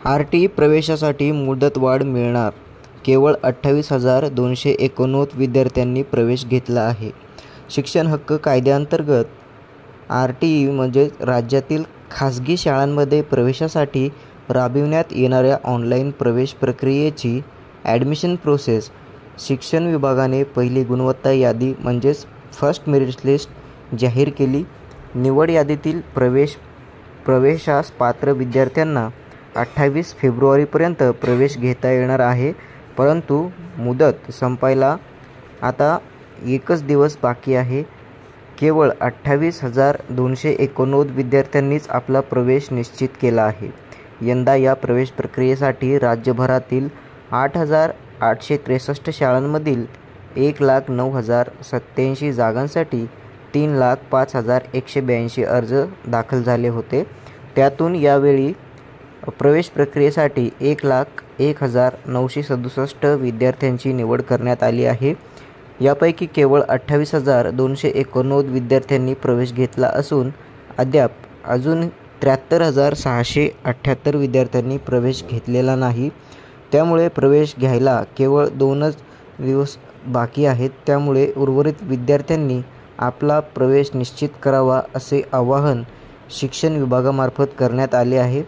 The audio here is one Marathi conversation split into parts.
आर.टी. प्रवेशासाठी मुदतवाढ मिळणार. केवळ 28,289 विद्यार्थ्यांनी प्रवेश घेतला आहे. शिक्षण हक्क कायद्याअंतर्गत आर.टी. म्हणजे राज्यातील खासगी शाळांमध्ये प्रवेशासाठी राबविण्यात येणाऱ्या ऑनलाईन प्रवेश प्रक्रियेची ॲडमिशन प्रोसेस. शिक्षण विभागाने पहिली गुणवत्ता यादी म्हणजेच फर्स्ट मेरिट लिस्ट जाहीर केली. निवड यादीतील प्रवेशास पात्र विद्यार्थ्यांना 28 फेब्रुवारीपर्यंत प्रवेश घेता येणार आहे. परंतु मुदत संपायला आता एकच दिवस बाकी आहे. केवळ 28,289 विद्यार्थ्यांनीच आपला प्रवेश निश्चित केला आहे. यंदा या प्रवेश प्रक्रियेसाठी राज्यभरातील 8,863 शाळांमधील 1,09,087 जागांसाठी 3,05,182 अर्ज दाखल झाले होते. त्यातून यावेळी प्रवेश प्रक्रियेसाठी 1,01,967 विद्यार्थ्यांची निवड करण्यात आली आहे. यापैकी केवळ 28,289 विद्यार्थ्यांनी प्रवेश घेतला असून अजून 73,678 विद्यार्थ्यांनी प्रवेश घेतलेला नाही. त्यामुळे प्रवेश घ्यायला केवळ 2च दिवस बाकी आहेत. त्यामुळे उर्वरित विद्यार्थ्यांनी आपला प्रवेश निश्चित करावा असे आवाहन शिक्षण विभागामार्फत करण्यात आले आहे.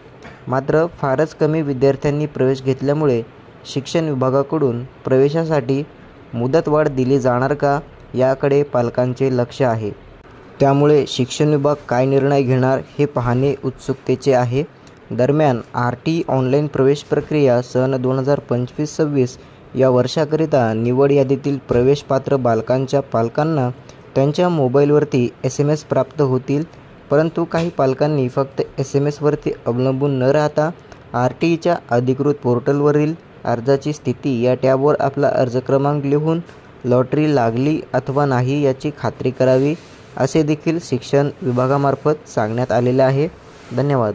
मात्र फारच कमी विद्यार्थ्यांनी प्रवेश घेतल्यामुळे शिक्षण विभागाकडून प्रवेशासाठी मुदतवाढ दिली जाणार का याकडे पालकांचे लक्ष आहे. त्यामुळे शिक्षण विभाग काय निर्णय घेणार हे पाहणे उत्सुकतेचे आहे. दरम्यान आर.टी. ऑनलाईन प्रवेश प्रक्रिया सन 2025-26 या वर्षाकरिता निवड यादीतील प्रवेशपात्र बालकांच्या पालकांना त्यांच्या मोबाईलवरती SMS प्राप्त होतील. परंतु काही पालकांनी फक्त SMSवरती अवलंबून न राहता आर.टी.च्या अधिकृत पोर्टलवरील अर्जाची स्थिती या टॅबवर आपला अर्ज क्रमांक लिहून लॉटरी लागली अथवा नाही याची खात्री करावी असे देखील शिक्षण विभागामार्फत सांगण्यात आलेले आहे. धन्यवाद.